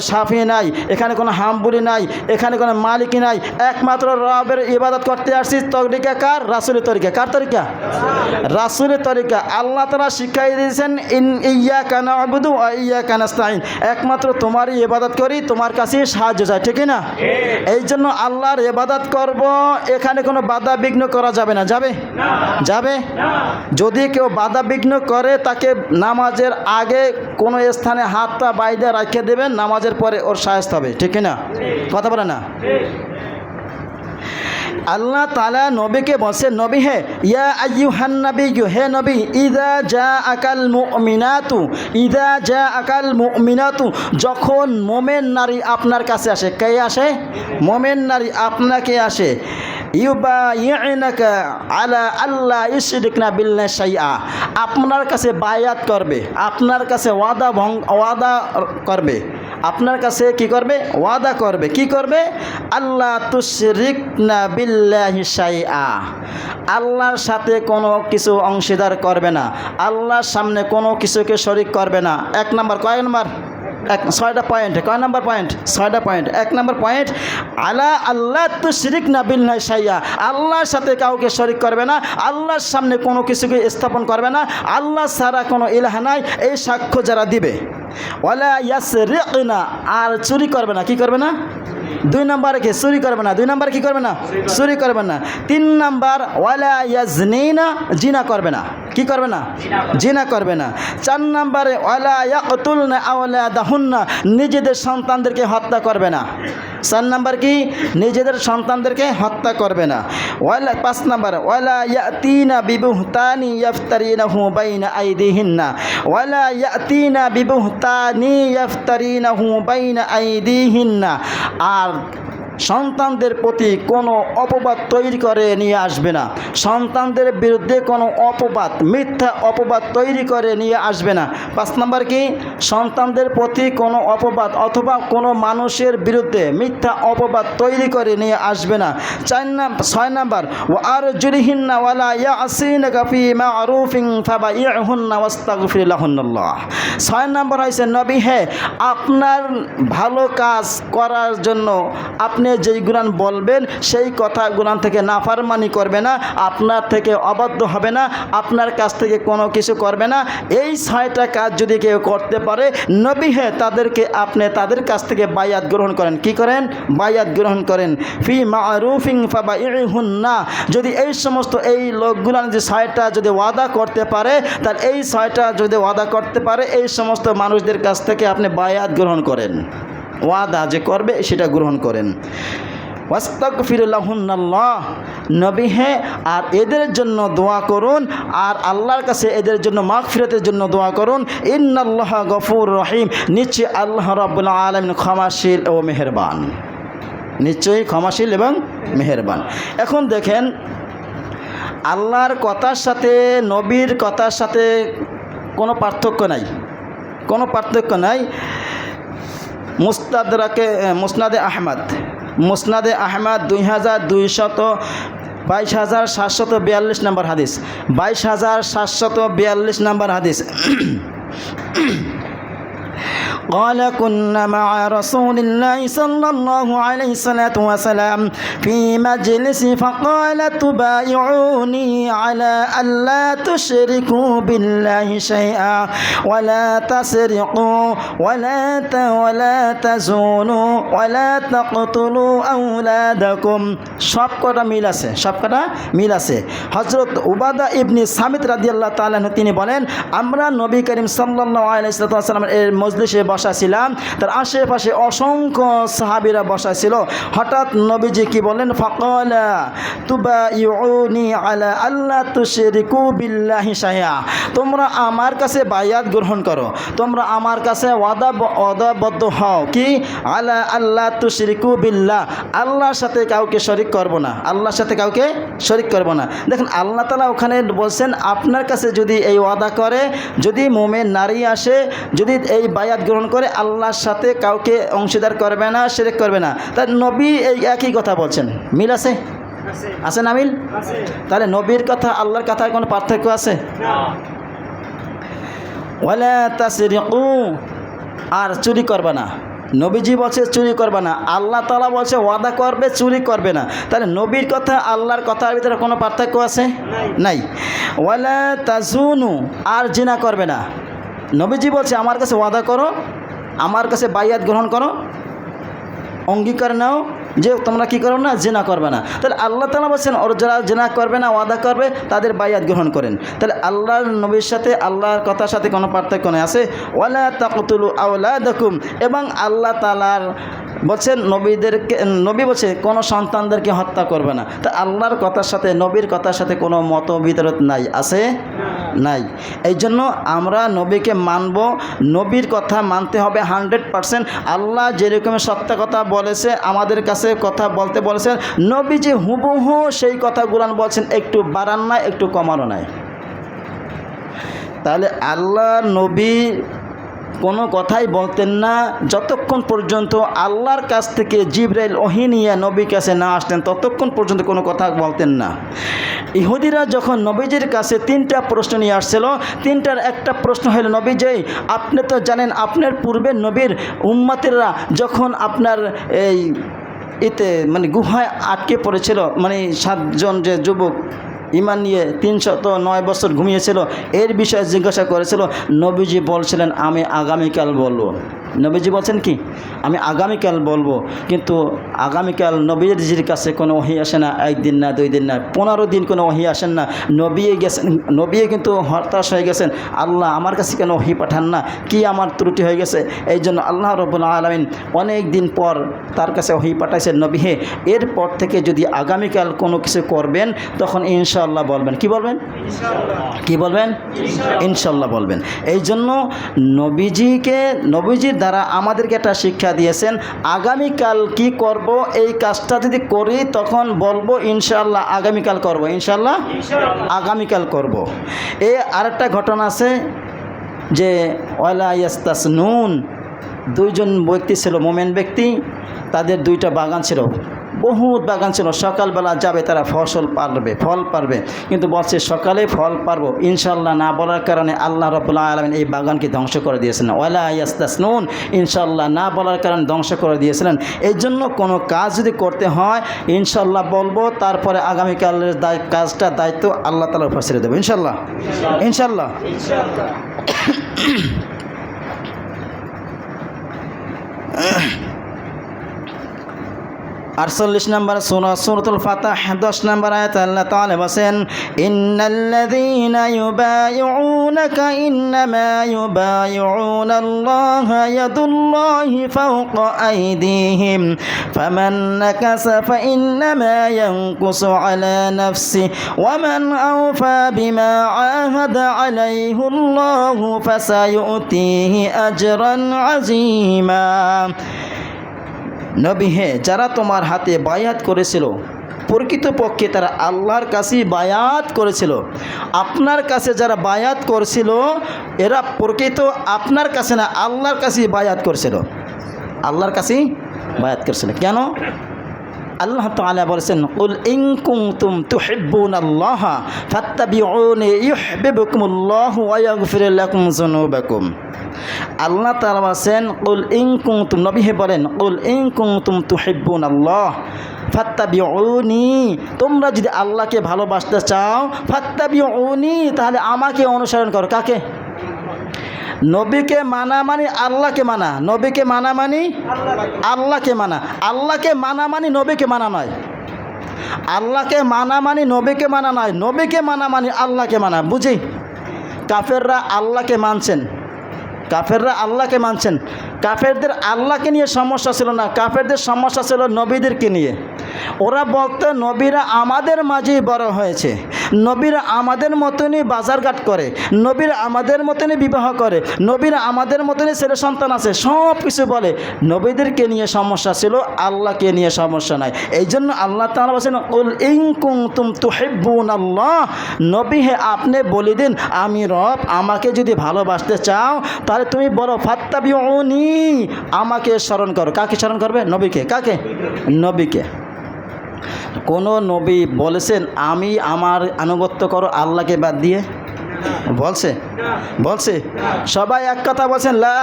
শাফি নাই, এখানে কোনো হাম্বলি নাই, এখানে কোনো মালিকি নাই। একমাত্র রবের ইবাদত করতে আসছি। তরিকা কার? রাসূলের তরিকা। কার তরিকা? রাসূলের তরিকা। আল্লাহ তাআলা শিখাই দিয়েছেন ইয়্যাকা না'বুদু ওয়া ইয়্যাকা নাস্তাঈন, একমাত্র তোমারই ইবাদত করি, তোমার কাছে সাহায্য চাই, ঠিক না? এই জন্য আল্লাহর ইবাদত করব, এখানে কোনো বাধা বিঘ্ন করা যাবে না, যাবে? যাবে? যদি কেউ বাধা বিঘ্ন করে তাকে নামাজের আগে কোনো স্থানে হাতটা বাইরে রেখে দেবেন, নামাজের পরে ওর শায়েস্ত হবে, ঠিক না? কথা বলে না? আল্লাহ তাআলা নবীকে বলছেন, নবী হে ইয়া আইয়ুহান নাবিয়্যু, হে নবী, ইযা জাআকাল মুমিনাতু, যখন মোমেন নারী আপনার কাছে আসে। কে আসে? মোমেন নারী আপনাকে আসে। ইউবাইয়ুনাকা আলা আল্লা ইউশরিকনা বিল্লাহি শাইআ, আপনার কাছে বায়াত করবে, আপনার কাছে ওয়াদা করবে, আপনার কাছে কি করবে? ওয়াদা করবে। কি করবে? আল্লাহ তুশরিকনা বিল্লাহি শাইআ, আল্লাহর সাথে কোনো কিছু অংশীদার করবে না, আল্লাহর সামনে কোনো কিছুকে শরিক করবে না। 1 নম্বর, কয় নম্বর? 6টা পয়েন্ট। কয় নম্বর পয়েন্ট? 6টা পয়েন্ট। 1 নম্বর পয়েন্ট, আল্লাহ তুশরিকনা বিল্লাহি শাইআ, আল্লাহর সাথে কাউকে শরিক করবে না, আল্লাহর সামনে কোনো কিছুকে স্থাপন করবে না, আল্লাহ ছাড়া কোনো ইলাহ নাই, এই সাক্ষ্য যারা দিবে। ওয়ালা ইয়াসরিকনা, আর চুরি করবে না। কি করবে না? 2 নম্বরে কি? চুরি করবে না। 2 নম্বর কি করবে না? চুরি করবে না। 3 নম্বর, ওয়ালা ইয়াজনিনা, জিনা করবে না। কি করবে না? জিনা করবে না। 4 নম্বরে, ওয়ালা ইয়াকতুলনা আওলাদাহুন্না, নিজেদের সন্তানদেরকে হত্যা করবে না। 4 নম্বর কি? নিজেদের সন্তানদেরকে হত্যা করবে না। 5 নম্বর, ওয়ালা ইয়াতিনা বিবুহতানি ইফতারিনাহু বাইনা আইদিহিন্না, ওয়ালা ইয়াতিনা বিবুহতানি ইফতারিনাহু বাইনা আইদিহিন্না, আর সন্তানদের প্রতি কোনো অপবাদ তৈরি করে নিয়ে আসবে না, সন্তানদের বিরুদ্ধে কোনো অপবাদ, মিথ্যা অপবাদ তৈরি করে নিয়ে আসবে না। 5 নম্বর কি? সন্তানদের প্রতি কোনো অপবাদ অথবা কোনো মানুষের বিরুদ্ধে মিথ্যা অপবাদ তৈরি করে নিয়ে আসবে না। 6 নম্বর, ওয়ারজুলিহিন্না ওয়ালা ইয়াসিনাকা ফি মা'রুফিন ফাবাইহুন্না ওয়াস্তাগফির লাহুন্নাল্লাহ। 6 নম্বর হয়েছে, নবী হে, আপনার ভালো কাজ করার জন্য আপনি যেই গুনাহ বলবেন সেই কথাগুলো থেকে নাফরমানি করবে না, আপনার থেকে অবাধ্য হবে না, আপনার কাছ থেকে কোনো কিছু করবে না। এই 6টা কাজ যদি কেউ করতে পারে, নবী হে, তাদেরকে আপনি তাদের কাছ থেকে বায়াত গ্রহণ করেন। কি করেন? বায়াত গ্রহণ করেন। ফি মা'রুফিন ফাবাইহুন্না, যদি এই সমস্ত এই লোকগুলো যে 6টা যদি ওয়াদা করতে পারে, তাহলে এই 6টা যদি ওয়াদা করতে পারে, এই সমস্ত মানুষদের কাছ থেকে আপনি বায়াত গ্রহণ করেন, ওয়াদা যে করবে সেটা গ্রহণ করেন। ওয়াস্তাগফিরুল্লাহুন্নাল্লাহ, নবী হে আর এদের জন্য দোয়া করুন আর আল্লাহর কাছে এদের জন্য মাগফিরাতের জন্য দোয়া করুন। ইন্নাল্লাহা গফুর রহিম, নিশ্চয়ই আল্লাহ রাব্বুল আলামিন ক্ষমাশীল ও মেহেরবান, নিশ্চয়ই ক্ষমাশীল এবং মেহেরবান। এখন দেখেন, আল্লাহর কথার সাথে নবীর কথার সাথে কোনো পার্থক্য নাই, কোনো পার্থক্য নাই। মুসনাদে আহমদ 22,742 নম্বর হাদিস, 22,742 নম্বর হাদিস। قال كنا مع رسول الله صلى الله عليه وسلم في مجلس فقال تبايعوني على ألا تشركوا بالله شيئا ولا تسرقوا ولا تزونوا ولا تقتلوا أولادكم। সব কটা মিল আছে, সব কটা মিল আছে। হযরত উবাদা ইবনে সামিত রাদিয়াল্লাহু তাআলা তিনি বলেন, আমরা নবী করিম সাল্লাল্লাহু আলাইহি ওয়াসাল্লামের এর মজলিসে বসা ছিলাম, তার আশেপাশে অসংখ্য সাহাবীরা বসা ছিল। হঠাৎ নবীজি কি বলেন, ফাকালা তুবাইউনি আলা আল্লা তুশরিকু বিল্লাহি শাইআ, তোমরা আমার কাছে বায়াত গ্রহণ করো, তোমরা আমার কাছে ওয়াদাবদ্ধ হও কি আলা আল্লা তুশরিকু বিল্লাহ, আল্লাহর সাথে কাউকে শরীক করব না, আল্লাহর সাথে কাউকে শরীক করব না। দেখেন আল্লাহ তাআলা ওখানে বলছেন আপনার কাছে যদি এই ওয়াদা করে, যদি মুমিন নারী আসে, যদি এই বায়াত গ্রহণ করে আল্লাহর সাথে কাউকে অংশীদার করবে না, শিরক করবে না, তাই নবী এই একই কথা বলছেন। মিল আছে? আছে না মিল? তাহলে নবীর কথা আল্লাহর কথার কোনো পার্থক্য আছে? ওয়ালা তাসরিকু, আর চুরি করবে না। নবীজি বলছে চুরি করবে না, আল্লাহ তাআলা বলছে ওয়াদা করবে, চুরি করবে না। তাহলে নবীর কথা আল্লাহর কথার ভিতরে কোনো পার্থক্য আছে? নাই। ওয়ালা তাজুনু, আর জিনা করবে না। নবীজি বলছে আমার কাছে ওয়াদা করো, আমার কাছে বায়াত গ্রহণ করো, অঙ্গীকার নাও যে তোমরা কি করো না, জিনা করবে না। তাহলে আল্লাহ তাআলা বলছেন ওর যারা জিনা করবে না, ওয়াদা করবে, তাদের বায়াত গ্রহণ করেন। তাহলে আল্লাহর নবীর সাথে আল্লাহর কথার সাথে কোনো পার্থক্য নেই। আছে ওয়ালা তাকতুলু আওলাদাকুম, এবং আল্লাহ তাআলার বলছেন নবী বলছে কোনো সন্তানদেরকে হত্যা করবে না। তা আল্লাহর কথার সাথে নবীর কথার সাথে কোনো মতবিরোধ নাই, আছে? নাই। এই জন্য আমরা নবীকে মানব, নবীর কথা মানতে হবে 100%। আল্লাহ যেরকম সত্য কথা বলেছে আমাদের কাছে কথা বলতে বলেছেন, নবী যে হুবহু সেই কথাগুলো বলছেন, একটু বাড়ান না, একটু কমানো নাই। তাহলে আল্লাহ নবী কোনো কথাই বলতেন না যতক্ষণ পর্যন্ত আল্লাহর কাছ থেকে জিবরাইল ওহী নিয়ে নবীর কাছে না আসতেন, ততক্ষণ পর্যন্ত কোনো কথা বলতেন না। ইহুদিরা যখন নবীজির কাছে 3টা প্রশ্ন নিয়ে আসছিল, 3টার একটা প্রশ্ন হলো, নবীজি আপনি তো জানেন আপনার পূর্বে নবীর উম্মতেরা যখন আপনার এই মানে গুহায় আটকে পড়েছিল, মানে 7 জন যে যুবক ঈমান নিয়ে 309 বছর ঘুমিয়েছিল, এর বিষয়ে জিজ্ঞাসা করেছিল। নবীজি বলছিলেন আমি আগামীকাল বলবো। নবীজি বলছেন কি আমি আগামীকাল বলবো, কিন্তু আগামীকাল নবীজির কাছে কোনো ওহী আসে না, 1 দিন না 2 দিন না 15 দিন কোনো ওহী আসেন না। নবী কিন্তু হতাশ হয়ে গেছেন, আল্লাহ আমার কাছে কেন ওহী পাঠান না, কি আমার ত্রুটি হয়ে গেছে। এই জন্য আল্লাহ রাব্বুল আলামিন অনেক দিন পর তার কাছে ওহী পাঠাইছেন, নবী হে এরপর থেকে যদি আগামীকাল কোনো কিছু করবেন তখন ইনশাআল্লাহ বলবেন। কি বলবেন? কি বলবেন? ইনশাআল্লাহ বলবেন। এই জন্য নবীজির দ্বারা আমাদেরকে একটা শিক্ষা দিয়েছেন, আগামীকাল কি করব, এই কাজটা যদি করি তখন বলবো ইনশাআল্লাহ আগামীকাল করব, ইনশাআল্লাহ আগামীকাল করব। আরেকটা ঘটনা আছে যে ওয়ালা ইয়াস্তাসনুন, 2 জন ব্যক্তি ছিল, মোমেন ব্যক্তি, তাদের 2টা বাগান ছিল, বহুত বাগান ছিল। সকালবেলা যাবে তারা ফল পারবে, কিন্তু বলছে সকালে ফল পারবো ইনশাআল্লাহ না বলার কারণে আল্লাহ রাব্বুল আলামিন এই বাগানকে ধ্বংস করে দিয়েছেন। ওয়ালা ইয়াস্তাসনুন, ইনশাআল্লাহ না বলার কারণে ধ্বংস করে দিয়েছিলেন। এই জন্য কোনো কাজ যদি করতে হয় ইনশাআল্লাহ বলবো, তারপরে আগামীকালের কাজটা দায়িত্ব আল্লাহ তাআলার উপর ছেড়ে দেবো। ইনশাআল্লাহ ইনশাআল্লাহ 48 নম্বর সূরা সূরাতুল ফাতহ 10 নম্বর আয়াত আল্লাহ তাআলা বলেন ইন্নাল্লাযীনা ইউবাইউনাকা ইন্নামা ইউবাইউনাল্লাহা ইয়াদুল্লাহি ফাওকা আইদিহিম ফামান নাকাসা ফাইন্নামা ইয়ানকুসু আলা নাফসিহি ওয়া মান আওফা বিমা আহাদা আলাইহিল্লাহু ফাসায়ুতিহি আজরান আযীমা। নবী হে, যারা তোমার হাতে বায়াত করেছিল প্রকৃতপক্ষে তারা আল্লাহর কাছেই বায়াত করেছিল। আপনার কাছে যারা বায়াত করেছিল এরা প্রকৃত আপনার কাছে না, আল্লাহর কাছেই বায়াত করেছিল, আল্লাহর কাছেই বায়াত করেছিল। কেন? আল্লাহ তাআলা বলেছেন কুল ইন কুনতুম তুহিব্বুনাল্লাহা ফাত্তাবিউনি ইউহিব্বুকুমুল্লাহু ওয়া ইয়াগফির লাকুম যুনুবাকুম। আল্লাহ তাআলা বলেন কুল ইন কুনতুম, নবী হে বলেন কুল ইন কুনতুম তুহিব্বুনাল্লাহ ফাত্তাবিউনি, তোমরা যদি আল্লাহকে ভালোবাসতে চাও ফাত্তাবিউনি, তাহলে আমাকে অনুসরণ করো। কাকে? নবীকে মানা মানে আল্লাহকে মানা, নবীকে মানা মানে আল্লাহকে মানা, আল্লাহকে মানা মানে নবীকে মানা নয়, আল্লাহকে মানা মানে নবীকে মানা নয়, নবীকে মানা মানে আল্লাহকে মানা। বুঝি? কাফেররা আল্লাহকে মানছেন, কাফেররা আল্লাহকে মানছেন। কাফেরদের আল্লাহকে নিয়ে সমস্যা ছিল না, কাফেরদের সমস্যা ছিল নবীদেরকে নিয়ে। ওরা বলতো নবীরা আমাদের মাঝেই বড় হয়েছে, নবীরা আমাদের মতনই বাজারঘাট করে, নবীরা আমাদের মতনই বিবাহ করে, নবীরা আমাদের মতনই ছেলে সন্তান আছে, সব কিছু বলে। নবীদেরকে নিয়ে সমস্যা ছিল, আল্লাহকে নিয়ে সমস্যা নাই। এই জন্য আল্লাহ তাআলা বলেছেন কুল ইন কুনতুম তুহিব্বুনাল্লাহ, নবী হে আপনি বলে দিন আমি রব, আমাকে যদি ভালোবাসতে চাও তাহলে তুমি বলো ফাত্তাবিউনি, আমাকে স্মরণ করো। কাকে স্মরণ করবে? নবীকে। কাকে? নবীকে। কোন নবী বলেছেন আমি আমার আনুগত্য করো আল্লাহকে বাদ দিয়ে? বলছে? বলছে? সবাই এক কথা বলছেন লা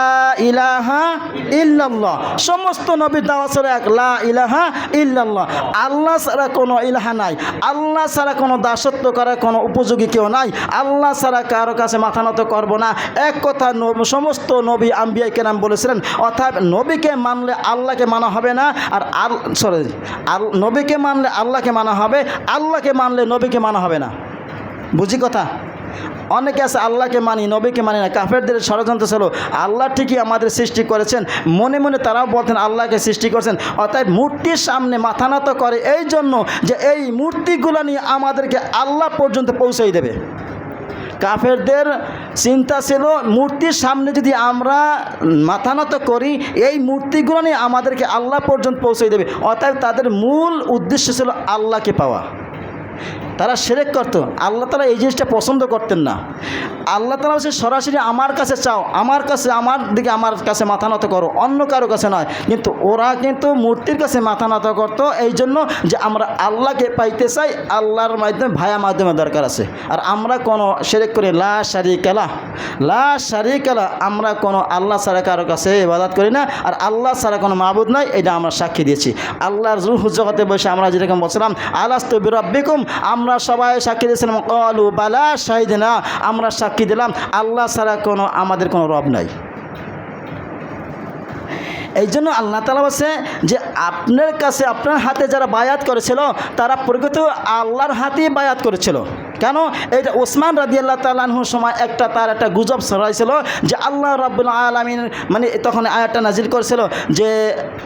ইলাহা ইল্লাল্লাহ। সমস্ত নবীর দাওয়াত ছিল এক, লা ইলাহা ইল্লাল্লাহ। আল্লাহ ছাড়া কোনো ইলাহা নাই, আল্লাহ ছাড়া কোনো দাসত্ব করার কোনো উপযোগী কেউ নাই, আল্লাহ ছাড়া কারো কাছে মাথা নত করবো না। এক কথা সমস্ত নবী আম্বিয়া কেরাম বলেছিলেন। অর্থাৎ নবীকে মানলে আল্লাহকে মানা হবে না, আর নবীকে মানলে আল্লাহকে মানা হবে, আল্লাহকে মানলে নবীকে মানা হবে না। বুঝি কথা? অনেকে আছে আল্লাহকে মানি নবীকে মানি না। কাফেরদের ষড়যন্ত্র ছিল আল্লাহ ঠিকই আমাদের সৃষ্টি করেছেন, মনে মনে তারাও বলতেন আল্লাহকে সৃষ্টি করেছেন। অর্থাৎ মূর্তির সামনে মাথা নত করে এই জন্য যে এই মূর্তিগুলো নিয়ে আমাদেরকে আল্লাহ পর্যন্ত পৌঁছাই দেবে। কাফেরদের চিন্তা ছিল মূর্তির সামনে যদি আমরা মাথা নত করি এই মূর্তিগুলো নিয়ে আমাদেরকে আল্লাহ পর্যন্ত পৌঁছে দেবে। অর্থাৎ তাদের মূল উদ্দেশ্য ছিল আল্লাহকে পাওয়া। তারা শিরক করতো, আল্লাহ তাআলা এই জিনিসটা পছন্দ করতেন না। আল্লাহ তাআলা বলছে সরাসরি আমার কাছে চাও, আমার কাছে, আমার দিকে, আমার কাছে মাথা নত করো, অন্য কারো কাছে নয়। কিন্তু ওরা কিন্তু মূর্তির কাছে মাথা নত করতো এই জন্য যে আমরা আল্লাহকে পাইতে চাই, আল্লাহর মাধ্যমে ভায়া মাধ্যমে দরকার আছে। আর আমরা কোনো শিরক করি লা শারীকা লাহ, লা শারীকা লাহ, আমরা কোনো আল্লাহ ছাড়া কারো কাছে ইবাদত করি না, আর আল্লাহ ছাড়া কোনো মাবুদ নাই, এটা আমরা সাক্ষী দিয়েছি। আল্লাহর রূহ জগতে বসে আমরা যেরকম বলছিলাম আলাস্তু বিরাব্বিকুম, আমরা সবাই সাক্ষী দিয়েছিলাম ক্বালু বালা শাহিদনা, আমরা সাক্ষী দিলাম আল্লাহ ছাড়া কোনো আমাদের কোনো রব নাই। এই জন্য আল্লাহ তাআলা বলছে যে আপনার কাছে, আপনার হাতে যারা বায়াত করেছিল তারা প্রকৃত আল্লাহর হাতেই বায়াত করেছিল। কেন? এইটা ওসমান রাদিয়াল্লাহু তাআলা আনহুর সময় তার একটা গুজব ছড়াইছিল যে আল্লাহ রাব্বুল আলামিন, মানে তখন আয়াতটা নাজিল করেছিল যে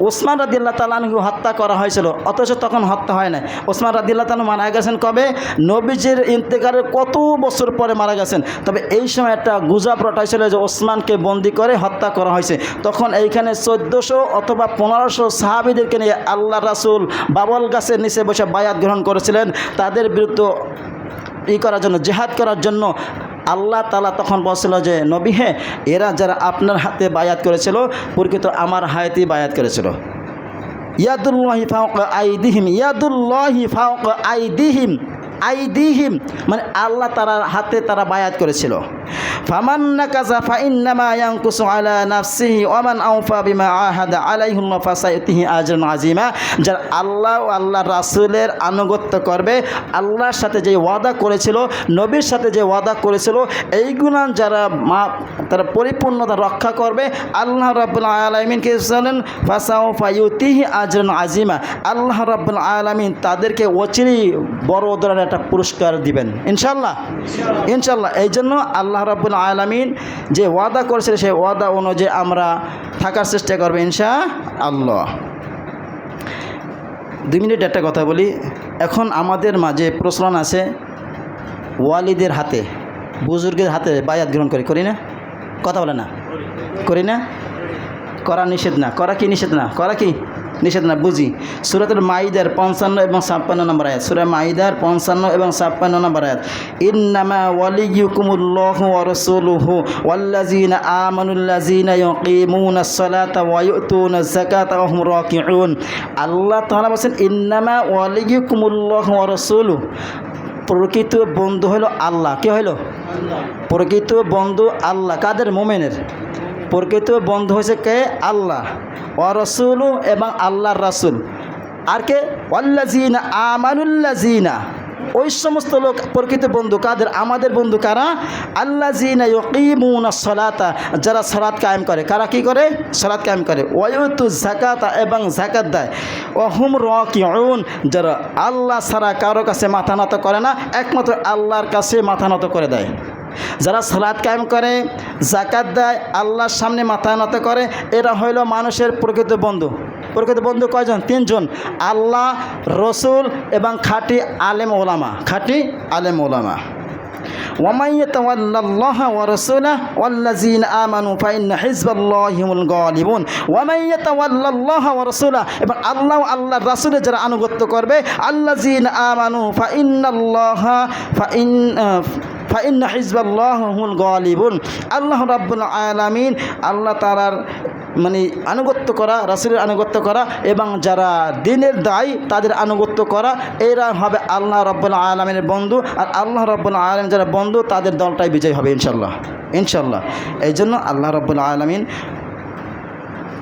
ওসমান রাদিয়াল্লাহু তাআলা আনহু হত্যা করা হয়েছিল, অথচ তখন হত্যা হয় না। ওসমান রাদিয়াল্লাহু তাআলা মারা গেছেন কবে? নবীজির ইন্তেকালের কত বছর পরে মারা গেছেন। তবে এই সময় একটা গুজব রটাইছিল যে ওসমানকে বন্দি করে হত্যা করা হয়েছে। তখন এইখানে 1400 অথবা 1500 সাহাবীদেরকে নিয়ে আল্লাহ রাসূল বাবল গাছের নিচে বসে বায়াত গ্রহণ করেছিলেন তাদের বিরুদ্ধে করার জন্য, জিহাদ করার জন্য। আল্লাহ তাআলা তখন বলছিল যে নবী হে, এরা যারা আপনার হাতে বায়াত করেছিল প্রকৃত আমার হাতেই বায়াত করেছিল। ইয়াদুল্লাহি ফাওকা আইদিহিম, ইয়াদুল্লাহি ফাওকা আইদিহিম, আইদিহিম মানে আল্লাহ তাআলার হাতে তারা বায়াত করেছিল। ফামান নাকাযা ফাইন্নামা ইয়ানকুসু আলা নাফসিহি ওয়া মান আওফা বিমা আহাদা আলাইহিল্লাহ ফাসায়ুতিহি আজরান আযীমা। যারা আল্লাহ ও আল্লাহর রাসূলের আনুগত্য করবে, আল্লাহর সাথে যে ওয়াদা করেছিল, নবীর সাথে যে ওয়াদা করেছিল, এইগুলো যারা তারা পরিপূর্ণতা রক্ষা করবে, আল্লাহ রাব্বুল আলামিন কে জানেন ফাসাউফা ইউতিহি আজরান আযীমা। আল্লাহ রাব্বুল আলামিন তাদেরকে অচিরেই বড় ধরনের একটা পুরস্কার দিবেন ইনশাআল্লাহ, ইনশাআল্লাহ। এই জন্য আল্লাহ রাব্বুল আলামিন যে ওয়াদা করেছিল সেই ওয়াদা অনুযায়ী আমরা থাকার চেষ্টা করব ইনশাআল্লাহ। 2 মিনিট একটা কথা বলি। এখন আমাদের মাঝে প্রচলন আছে ওয়ালিদের হাতে, বুজুর্গের হাতে বায়াত গ্রহণ করি না? কথা বলে না? করি না? করা নিষেধ না? করা কি নিষেধ না? করা কি নিষেধ না? বুঝি। সূরাতুল মাইদার 55 এবং 56 নম্বর আয়াত, সূরা মাইদার 55 এবং 56 নম্বর আয়াত, ইন্নামা ওয়ালিয়ুকুমুল্লাহু ওয়া রাসূলুহু ওয়াল্লাযীনা আমানুল্লাযীনা ইয়াকিমুনাস সালাতা ওয়া ইউতুনাজ যাকাতা ওয়া হুম রাকিউন। আল্লাহ তাআলা বলেন ইন্নামা ওয়ালিয়ুকুমুল্লাহু ওয়া রাসূলুহু, প্রকৃত বন্ধু হলো আল্লাহ। কে হইল? প্রকৃত বন্ধু আল্লাহ। কাদের? মোমেনের। প্রকৃত বন্ধু হয়েছে কে? আল্লাহ। ওয়া রাসূলু, এবং আল্লাহর রাসূল। আর কে? ওয়াল্লাযীনা আমানুল্লাযীনা, ওই সমস্ত লোক প্রকৃত বন্ধু। কাদের? আমাদের বন্ধু কারা? আল্লাযীনা ইয়াকিমুনাস সালাতা, যারা সালাত কায়েম করে। কারা কি করে? সালাত কায়েম করে। ওয়া ইউতুজ যাকাতা, এবং যাকাত দেয়। ওয়া হুম রাকিউন, যারা আল্লাহ ছাড়া কারো কাছে মাথা নত করে না, একমাত্র আল্লাহর কাছে মাথা নত করে দেয়। যারা সালাত কায়েম করে, যাকাত দেয়, আল্লাহর সামনে মাথা নত করে, এরা হইল মানুষের প্রকৃত বন্ধু। প্রকৃত বন্ধু কয়জন? 3 জন, আল্লাহ, রসুল এবং খাঁটি আলেম ওলামা। খাঁটি আলেম ওলামা। ওয়ামান ইয়াতাওয়াল্লাল্লাহা ওয়া রাসূলাহু ওয়াল্লাযীনা আমানু ফাইন্না হিজবাল্লাহি হুমুল গালিবুন। ওয়ামান ইয়াতাওয়াল্লাল্লাহা ওয়া রাসূলাহু, এবং আল্লাহ ও আল্লাহর রাসূলের যারা আনুগত্য করবে, আল্লাযীনা আমানু ফাইন্না হিজবাল্লাহি হুমুল গালিবুন। আল্লাহ রাব্বুল আলামিন, আল্লাহ তাআলার মানে আনুগত্য করা, রাসূলের আনুগত্য করা, এবং যারা দ্বীনের দায়ী তাদের আনুগত্য করা, এরা হবে আল্লাহ রাব্বুল আলামিনের বন্ধু। আর আল্লাহ রাব্বুল আলামিন যারা বন্ধু, তাদের দলটাই বিজয় হবে ইনশাআল্লাহ, ইনশাআল্লাহ। এই জন্য আল্লাহ রাব্বুল আলামিন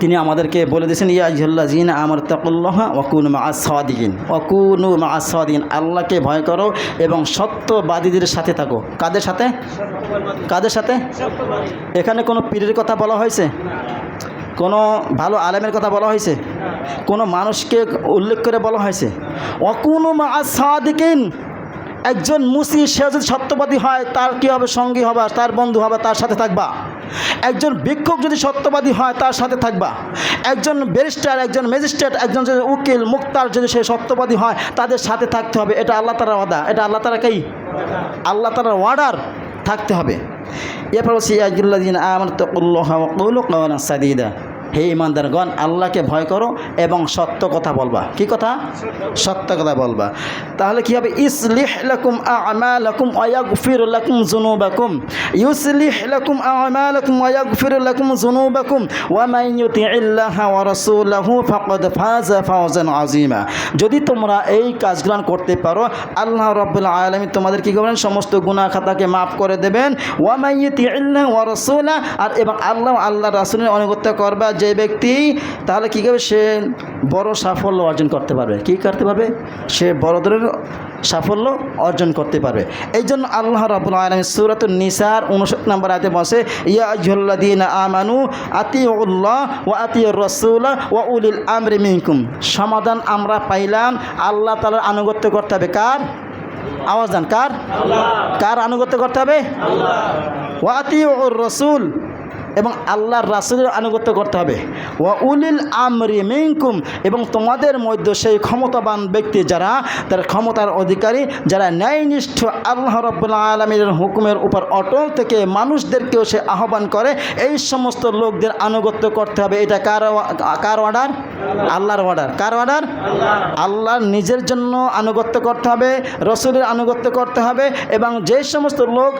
তিনি আমাদেরকে বলে দিয়েছেন, ইয়া আইয়ুহাল্লাযীনা আমানু তাকুল্লাহা ওয়া কুনু মা'আস সাদিকিন, ওয়া কুনু মা'আস সাদিকিন। আল্লাহকে ভয় করো এবং সত্যবাদীদের সাথে থাকো। কাদের সাথে? কাদের সাথে? এখানে কোনো পীরের কথা বলা হয়েছে? কোনো ভালো আলেমের কথা বলা হয়েছে? কোনো মানুষকে উল্লেখ করে বলা হয়েছে? ওয়া কুনু মা'আস সাদিকিন। একজন মুসি, সে যদি সত্যবাদী হয়, তার কী হবে? সঙ্গী হবে, তার বন্ধু হবে, তার সাথে থাকবা। একজন ভিক্ষুক যদি সত্যবাদী হয়, তার সাথে থাকবা। একজন ব্যারিস্টার, একজন ম্যাজিস্ট্রেট, একজন যদি উকিল, মুক্তার যদি সে সত্যবাদী হয়, তাদের সাথে থাকতে হবে। এটা আল্লাহ তাআলার ওয়াদা, এটা আল্লাহ তাআলা কি? আল্লাহ তাআলার ওয়ার্ডার, থাকতে হবে। এরপর বলছি, ইয়া আইয়ুহাল্লাযীনা আমানু তাকুল্লাহা ওয়া কুলু কাওলান সাদীদা। হে ইমানদারগণ, আল্লাহকে ভয় করো এবং সত্য কথা বলবা। কি কথা? সত্য কথা বলবা। তাহলে কি হবে? ইসলিহ লাকুম আ'মালাকুম ওয়া ইয়াগফির লাকুম যুনুবাকুম, ইউসলিহ লাকুম আ'মালাকুম ওয়া ইয়াগফির লাকুম যুনুবাকুম, ওয়া মান ইউতি'িল্লাহা ওয়া রাসূলাহু ফাকাদ ফাযা ফাওজান আযীমা। যদি তোমরা এই কাজগুলো করতে পারো, আল্লাহ রাব্বুল আলামিন তোমাদের কি করবেন? সমস্ত গুনাহ খাতাকে মাফ করে দেবেন। ওয়া মান ইউতি'িল্লাহা ওয়া রাসূলা, আর এবং আল্লাহ আল্লাহর রাসূলের অনুগত্য করবা যে ব্যক্তি, তাহলে কী করবে? সে বড় সাফল্য অর্জন করতে পারবে। কী করতে পারবে? সে বড় ধরনের সাফল্য অর্জন করতে পারবে। এই জন্য আল্লাহ রাব্বুল আলামিন সূরাতুন নিসার 59 নম্বর আয়াতে বলছে, ইয়া আইয়ুহাল্লাযীনা আমানু আতিউল্লাহ ওয়া আতিউর রাসূলা ওয়া উলিল আমরি মিনকুম। সমাধান আমরা পাইলাম, আল্লাহ তাআলার আনুগত্য করতে হবে। কার? আওয়াজ দেন, কার? কার আনুগত্য করতে হবে? ওয়া আতিউর রাসূল, এবং আল্লাহর রাসূলের আনুগত্য করতে হবে। ওয়া উলিল আমরি মিনকুম, এবং তোমাদের মধ্যে সেই ক্ষমতাবান ব্যক্তি যারা, তার ক্ষমতার অধিকারী, যারা ন্যায়নিষ্ঠ, আল্লাহ রাব্বুল আলামিনের হুকুমের উপর অটল থেকে মানুষদেরকেও সে আহ্বান করে, এই সমস্ত লোকদের আনুগত্য করতে হবে। এটা কার অর্ডার? আল্লাহর অর্ডার। কার অর্ডার? আল্লাহর নিজের জন্য আনুগত্য করতে হবে, রসুলের আনুগত্য করতে হবে, এবং যে সমস্ত লোক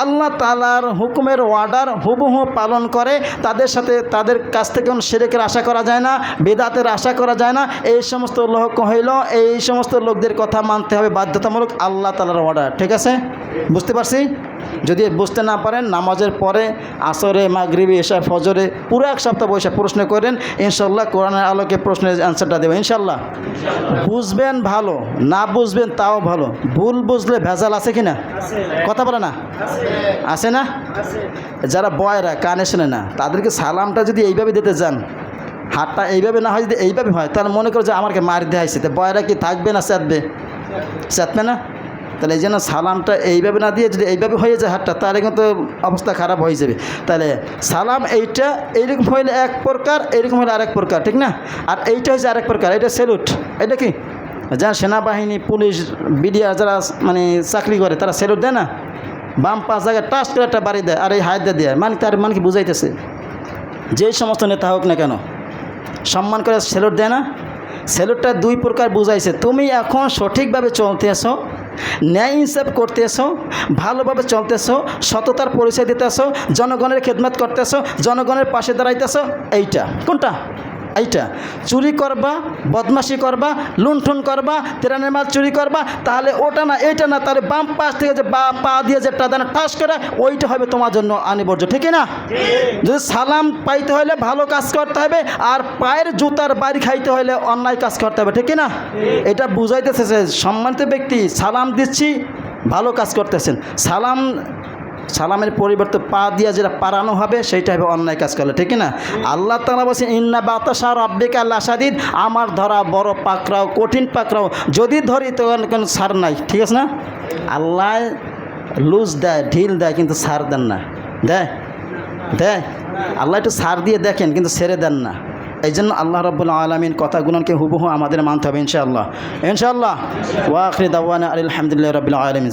আল্লাহ তাআলার হুকুমের অর্ডার হুবহু পালন করে, তাদের সাথে, তাদের কাছ থেকে কোনো শিরকের আশা করা যায় না, বিদআতের আশা করা যায় না। এই সমস্ত লোক হইল, এই সমস্ত লোকদের কথা মানতে হবে বাধ্যতামূলক, আল্লাহ তাআলার অর্ডার। ঠিক আছে? বুঝতে পারছি? যদি বুঝতে না পারেন নামাজের পরে আসরে মাগরিবে এশা ফজরে পুরো এক সপ্তাহ বসে প্রশ্ন করেন, ইনশাল্লাহ কোরআনের আলোকে প্রশ্নের অ্যান্সারটা দেবেন ইনশাল্লাহ। বুঝবেন ভালো, না বুঝবেন তাও ভালো। ভুল বুঝলে ভেজাল আছে কি না? কথা বলে না? আছে না? যারা বয়রা কানে শোনে না তাদেরকে সালামটা যদি এইভাবে দিতে যান, হাতটা এইভাবে না হয়, যদি এইভাবে হয় তাহলে মনে করো যে আমাকে মার দিয়ে আসছে, বয়রা কি থাকবে না চেতবে? চেতবে না? তাহলে এই জন্য সালামটা এইভাবে না দিয়ে যদি এইভাবে হয়ে যায় হাতটা, তাহলে কিন্তু অবস্থা খারাপ হয়ে যাবে। তাহলে সালাম এইটা এইরকম হইলে এক প্রকার, এইরকম হলে আরেক প্রকার, ঠিক না? আর এইটা হচ্ছে আরেক প্রকার, এটা স্যালুট। এটা কি যারা সেনাবাহিনী পুলিশ বিডিআর যারা মানে চাকরি করে তারা স্যালুট দেয় না, বাম পাঁচ জায়গায় টাচ করে একটা বাড়ি দেয় আর এই হাত দেয়, মানে তার মানে কি বুঝাইতেছে যেই সমস্ত নেতা হোক না কেন সম্মান করে স্যালুট দেয় না? স্যালুটটা দুই প্রকার বুঝাইছে। তুমি এখন সঠিকভাবে চলতেছো, ন্যায় ইনসাফ করতেছো, ভালোভাবে চলতেছো, সততার পরিচয় দিতেছো, জনগণের খেদমত করতেছো, জনগণের পাশে দাঁড়াইতেছো, এইটা কোনটা? এইটা। চুরি করবা, বদমাশি করবা, লুণ্ঠন করবা, তেরানের মাল চুরি করবা, তাহলে ওটা না এইটা না, তাহলে বাম পাশ থেকে যে পা দিয়ে যে টাদানা ঠাস করে ওইটা হবে তোমার জন্য অনিবার্য, ঠিক না? যদি সালাম পাইতে হলে ভালো কাজ করতে হবে, আর পায়ের জুতার বাড়ি খাইতে হলে অন্যায় কাজ করতে হবে, ঠিক না? এটা বুঝাইতেছে যে সম্মানিত ব্যক্তি সালাম দিচ্ছি, ভালো কাজ করতেছেন। সালামের পরিবর্তে পা দিয়ে যেটা পারানো হবে সেইটা হবে অন্যায় কাজ করলে, ঠিক না? আল্লাহ তাআলা বলছেন ইন্না বাতাশা রাব্বিকা লাশাদীদ, আমার ধরা বড় পাকড়াও, কঠিন পাকড়াও, যদি ধরি তো কোনো ছাড় নাই, ঠিক আছে না? আল্লাহ লুজ দেয়, ঢিল দেয়, কিন্তু ছাড় দেন না। দেয়? আল্লাহ একটু ছাড় দিয়ে দেখেন, কিন্তু ছেড়ে দেন না। এই জন্য আল্লাহ রাব্বুল আলামিন কথাগুলোকে হুবহু আমাদের মানতে হবে ইনশাআল্লাহ। ওয়া আখিরু দাওয়ানা আলহামদুলিল্লাহি রাব্বিল আলামিন।